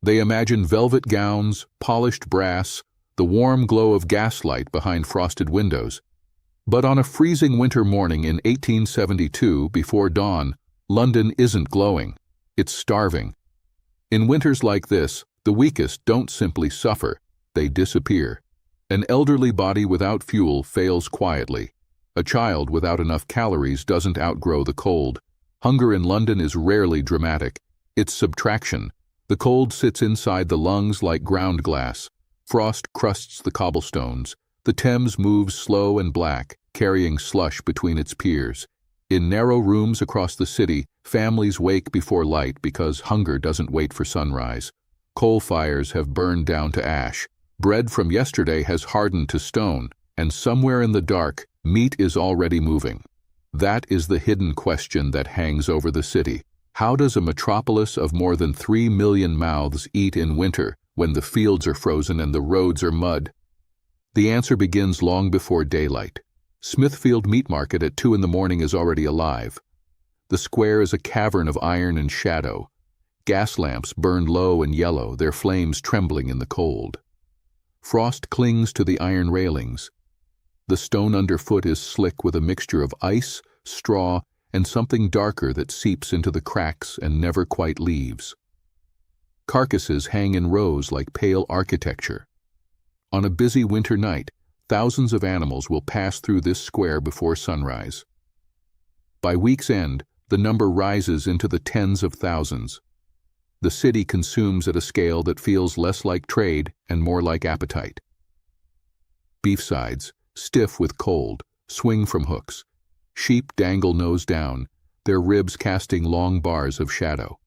They imagine velvet gowns, polished brass, the warm glow of gaslight behind frosted windows. But on a freezing winter morning in 1872, before dawn, London isn't glowing. It's starving. In winters like this, the weakest don't simply suffer, they disappear. An elderly body without fuel fails quietly. A child without enough calories doesn't outgrow the cold. Hunger in London is rarely dramatic. It's subtraction. The cold sits inside the lungs like ground glass. Frost crusts the cobblestones. The Thames moves slow and black, carrying slush between its piers. In narrow rooms across the city, families wake before light because hunger doesn't wait for sunrise. Coal fires have burned down to ash. Bread from yesterday has hardened to stone, and somewhere in the dark, meat is already moving. That is the hidden question that hangs over the city. How does a metropolis of more than 3 million mouths eat in winter when the fields are frozen and the roads are mud? The answer begins long before daylight. Smithfield Meat Market at 2 in the morning is already alive. The square is a cavern of iron and shadow. Gas lamps burn low and yellow, their flames trembling in the cold. Frost clings to the iron railings. The stone underfoot is slick with a mixture of ice, straw, and something darker that seeps into the cracks and never quite leaves. Carcasses hang in rows like pale architecture. On a busy winter night, thousands of animals will pass through this square before sunrise. By week's end, the number rises into the tens of thousands. The city consumes at a scale that feels less like trade and more like appetite. Beef sides, stiff with cold, swing from hooks. Sheep dangle nose down, their ribs casting long bars of shadow.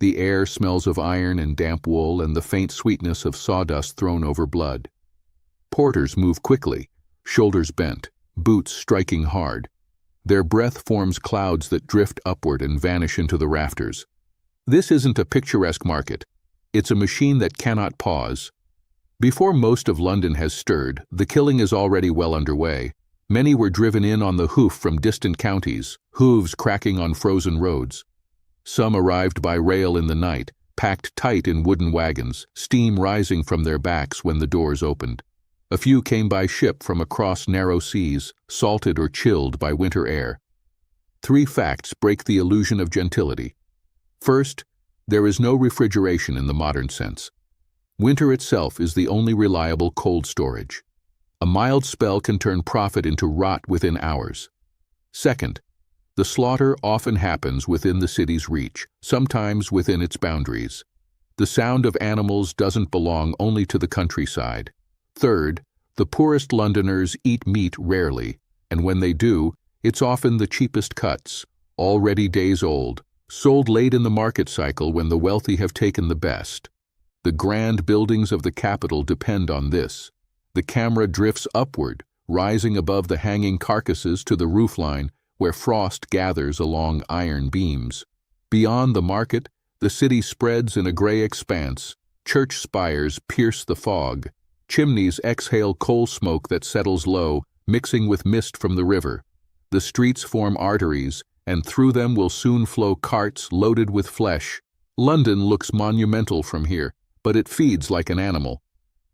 The air smells of iron and damp wool and the faint sweetness of sawdust thrown over blood. Porters move quickly, shoulders bent, boots striking hard. Their breath forms clouds that drift upward and vanish into the rafters. This isn't a picturesque market. It's a machine that cannot pause. Before most of London has stirred, the killing is already well underway. Many were driven in on the hoof from distant counties, hooves cracking on frozen roads. Some arrived by rail in the night, packed tight in wooden wagons, steam rising from their backs when the doors opened. A few came by ship from across narrow seas, salted or chilled by winter air. 3 facts break the illusion of gentility. First, there is no refrigeration in the modern sense. Winter itself is the only reliable cold storage. A mild spell can turn profit into rot within hours. Second, the slaughter often happens within the city's reach, sometimes within its boundaries. The sound of animals doesn't belong only to the countryside. Third, the poorest Londoners eat meat rarely, and when they do, it's often the cheapest cuts, already days old, sold late in the market cycle when the wealthy have taken the best. The grand buildings of the capital depend on this. The camera drifts upward, rising above the hanging carcasses to the roofline, where frost gathers along iron beams. Beyond the market, the city spreads in a gray expanse. Church spires pierce the fog. Chimneys exhale coal smoke that settles low, mixing with mist from the river. The streets form arteries, and through them will soon flow carts loaded with flesh. London looks monumental from here, but it feeds like an animal.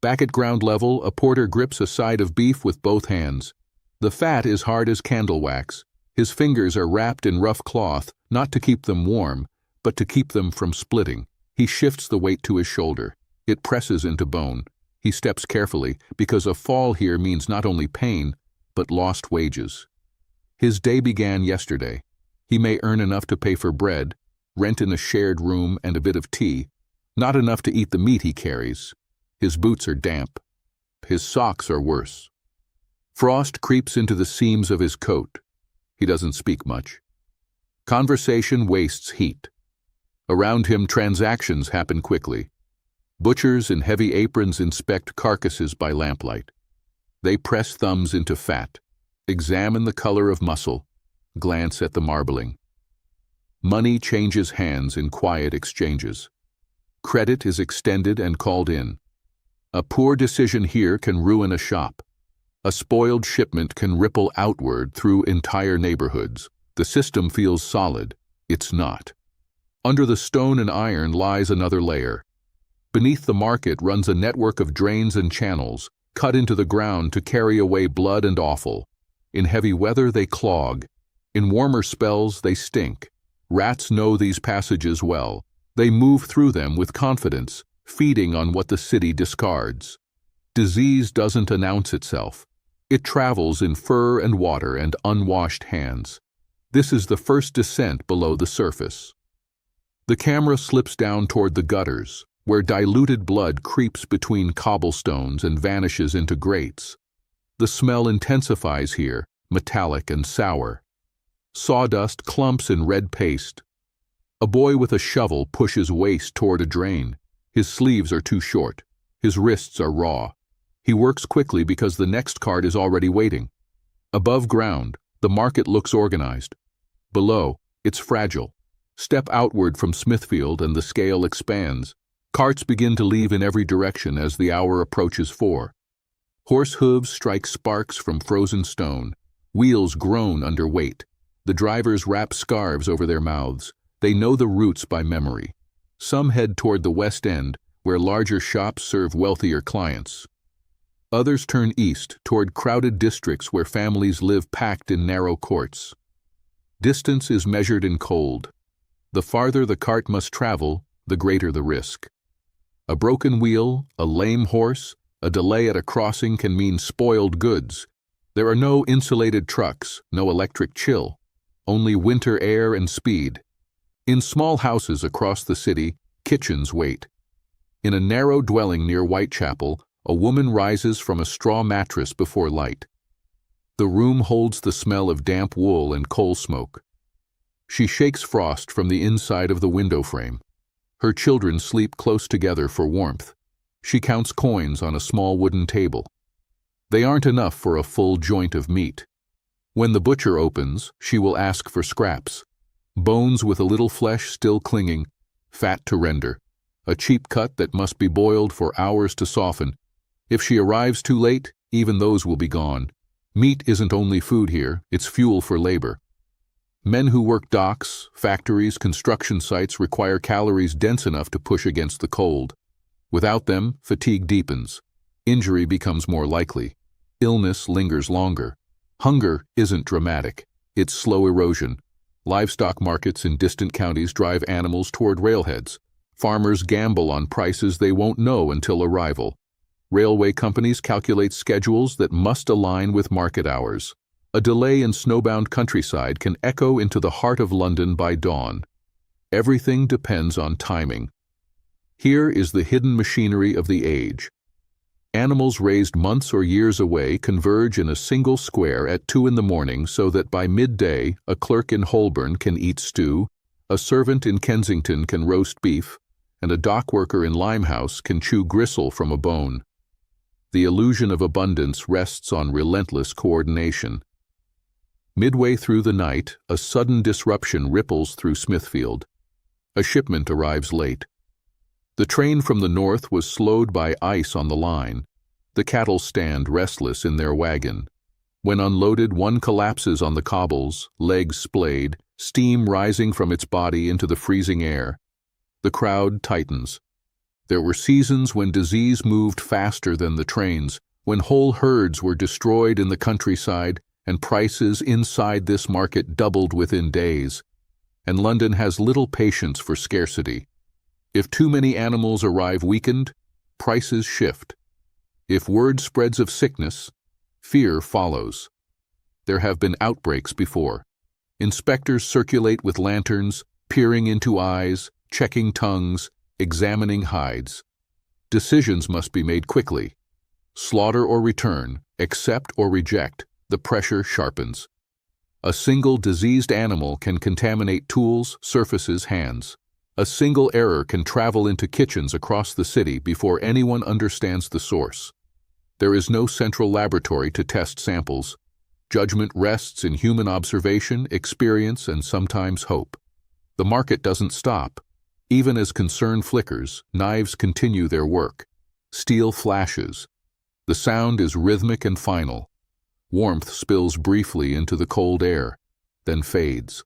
Back at ground level, a porter grips a side of beef with both hands. The fat is hard as candle wax. His fingers are wrapped in rough cloth, not to keep them warm, but to keep them from splitting. He shifts the weight to his shoulder. It presses into bone. He steps carefully, because a fall here means not only pain, but lost wages. His day began yesterday. He may earn enough to pay for bread, rent in a shared room and a bit of tea, not enough to eat the meat he carries. His boots are damp. His socks are worse. Frost creeps into the seams of his coat. He doesn't speak much. Conversation wastes heat. Around him, transactions happen quickly. Butchers in heavy aprons inspect carcasses by lamplight. They press thumbs into fat, examine the color of muscle, glance at the marbling. Money changes hands in quiet exchanges. Credit is extended and called in. A poor decision here can ruin a shop. A spoiled shipment can ripple outward through entire neighborhoods. The system feels solid. It's not. Under the stone and iron lies another layer. Beneath the market runs a network of drains and channels, cut into the ground to carry away blood and offal. In heavy weather they clog. In warmer spells they stink. Rats know these passages well. They move through them with confidence, feeding on what the city discards. Disease doesn't announce itself. It travels in fur and water and unwashed hands. This is the first descent below the surface. The camera slips down toward the gutters, where diluted blood creeps between cobblestones and vanishes into grates. The smell intensifies here, metallic and sour. Sawdust clumps in red paste. A boy with a shovel pushes waste toward a drain. His sleeves are too short. His wrists are raw. He works quickly because the next cart is already waiting. Above ground, the market looks organized. Below, it's fragile. Step outward from Smithfield and the scale expands. Carts begin to leave in every direction as the hour approaches 4. Horse hooves strike sparks from frozen stone. Wheels groan under weight. The drivers wrap scarves over their mouths. They know the routes by memory. Some head toward the West End, where larger shops serve wealthier clients. Others turn east, toward crowded districts where families live packed in narrow courts. Distance is measured in cold. The farther the cart must travel, the greater the risk. A broken wheel, a lame horse, a delay at a crossing can mean spoiled goods. There are no insulated trucks, no electric chill, only winter air and speed. In small houses across the city, kitchens wait. In a narrow dwelling near Whitechapel, a woman rises from a straw mattress before light. The room holds the smell of damp wool and coal smoke. She shakes frost from the inside of the window frame. Her children sleep close together for warmth. She counts coins on a small wooden table. They aren't enough for a full joint of meat. When the butcher opens, she will ask for scraps. Bones with a little flesh still clinging, fat to render. A cheap cut that must be boiled for hours to soften. If she arrives too late, even those will be gone. Meat isn't only food here, it's fuel for labor. Men who work docks, factories, construction sites require calories dense enough to push against the cold. Without them, fatigue deepens. Injury becomes more likely. Illness lingers longer. Hunger isn't dramatic. It's slow erosion. Livestock markets in distant counties drive animals toward railheads. Farmers gamble on prices they won't know until arrival. Railway companies calculate schedules that must align with market hours. A delay in snowbound countryside can echo into the heart of London by dawn. Everything depends on timing. Here is the hidden machinery of the age. Animals raised months or years away converge in a single square at 2 in the morning so that by midday a clerk in Holborn can eat stew, a servant in Kensington can roast beef, and a dock worker in Limehouse can chew gristle from a bone. The illusion of abundance rests on relentless coordination. Midway through the night, a sudden disruption ripples through Smithfield. A shipment arrives late. The train from the north was slowed by ice on the line. The cattle stand restless in their wagon. When unloaded, one collapses on the cobbles, legs splayed, steam rising from its body into the freezing air. The crowd tightens. There were seasons when disease moved faster than the trains, when whole herds were destroyed in the countryside, and prices inside this market doubled within days. And London has little patience for scarcity. If too many animals arrive weakened, prices shift. If word spreads of sickness, fear follows. There have been outbreaks before. Inspectors circulate with lanterns, peering into eyes, checking tongues, examining hides. Decisions must be made quickly. Slaughter or return, accept or reject, the pressure sharpens. A single diseased animal can contaminate tools, surfaces, hands. A single error can travel into kitchens across the city before anyone understands the source. There is no central laboratory to test samples. Judgment rests in human observation, experience, and sometimes hope. The market doesn't stop. Even as concern flickers, knives continue their work. Steel flashes. The sound is rhythmic and final. Warmth spills briefly into the cold air, then fades.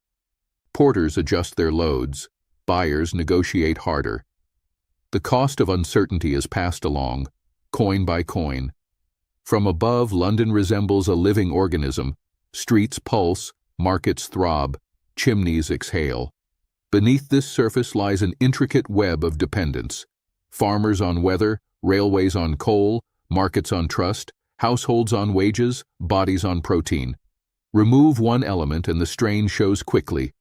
Porters adjust their loads. Buyers negotiate harder. The cost of uncertainty is passed along, coin by coin. From above, London resembles a living organism. Streets pulse, markets throb, chimneys exhale. Beneath this surface lies an intricate web of dependence. Farmers on weather, railways on coal, markets on trust, households on wages, bodies on protein. Remove one element and the strain shows quickly.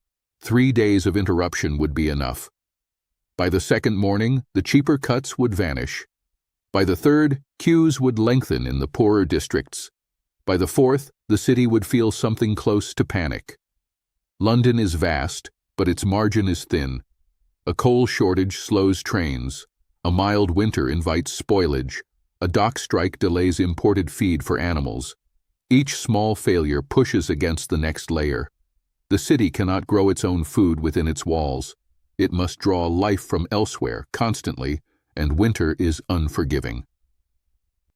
3 days of interruption would be enough. By the second morning, the cheaper cuts would vanish. By the third, queues would lengthen in the poorer districts. By the fourth, the city would feel something close to panic. London is vast, but its margin is thin. A coal shortage slows trains. A mild winter invites spoilage. A dock strike delays imported feed for animals. Each small failure pushes against the next layer. The city cannot grow its own food within its walls. It must draw life from elsewhere, constantly, and winter is unforgiving.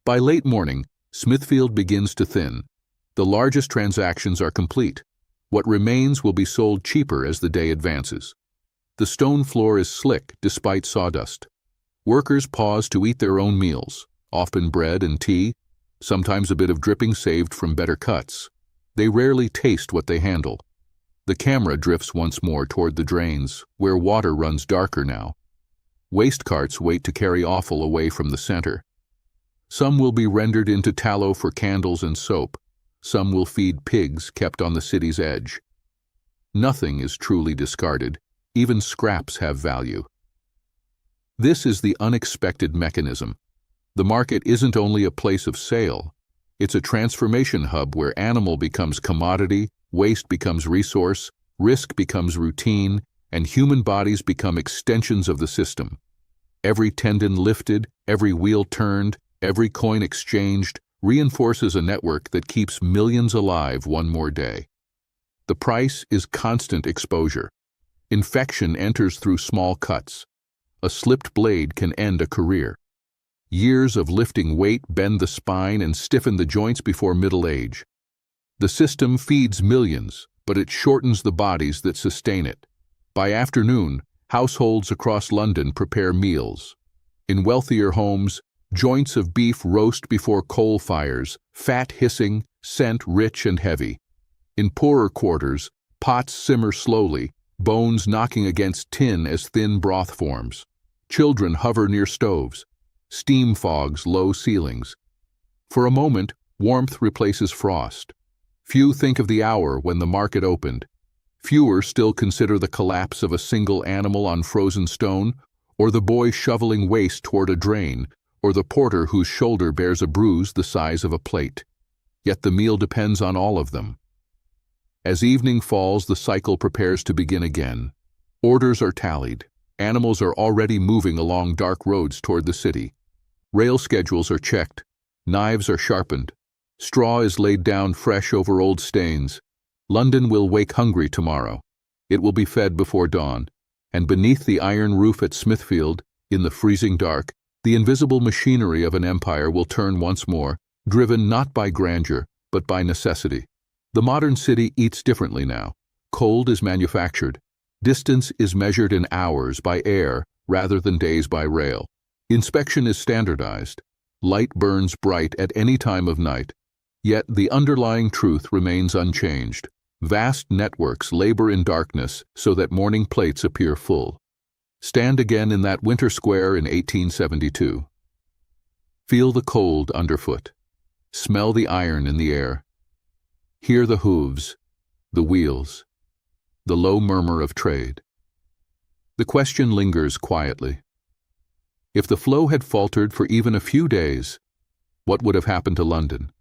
By late morning, Smithfield begins to thin. The largest transactions are complete. What remains will be sold cheaper as the day advances. The stone floor is slick despite sawdust. Workers pause to eat their own meals, often bread and tea, sometimes a bit of dripping saved from better cuts. They rarely taste what they handle. The camera drifts once more toward the drains, where water runs darker now. Waste carts wait to carry offal away from the center. Some will be rendered into tallow for candles and soap. Some will feed pigs kept on the city's edge. Nothing is truly discarded. Even scraps have value. This is the unexpected mechanism. The market isn't only a place of sale. It's a transformation hub where animal becomes commodity, waste becomes resource, risk becomes routine, and human bodies become extensions of the system. Every tendon lifted, every wheel turned, every coin exchanged reinforces a network that keeps millions alive one more day. The price is constant exposure. Infection enters through small cuts. A slipped blade can end a career. Years of lifting weight bend the spine and stiffen the joints before middle age. The system feeds millions, but it shortens the bodies that sustain it. By afternoon, households across London prepare meals. In wealthier homes, joints of beef roast before coal fires, fat hissing, scent rich and heavy. In poorer quarters, pots simmer slowly, bones knocking against tin as thin broth forms. Children hover near stoves. Steam fogs low ceilings. For a moment, warmth replaces frost. Few think of the hour when the market opened. Fewer still consider the collapse of a single animal on frozen stone, or the boy shoveling waste toward a drain, or the porter whose shoulder bears a bruise the size of a plate. Yet the meal depends on all of them. As evening falls, the cycle prepares to begin again. Orders are tallied. Animals are already moving along dark roads toward the city. Rail schedules are checked. Knives are sharpened. Straw is laid down fresh over old stains. London will wake hungry tomorrow. It will be fed before dawn. And beneath the iron roof at Smithfield, in the freezing dark, the invisible machinery of an empire will turn once more, driven not by grandeur, but by necessity. The modern city eats differently now. Cold is manufactured. Distance is measured in hours by air rather than days by rail. Inspection is standardized. Light burns bright at any time of night. Yet the underlying truth remains unchanged. Vast networks labor in darkness so that morning plates appear full. Stand again in that winter square in 1872. Feel the cold underfoot. Smell the iron in the air. Hear the hooves, the wheels, the low murmur of trade. The question lingers quietly. If the flow had faltered for even a few days, what would have happened to London?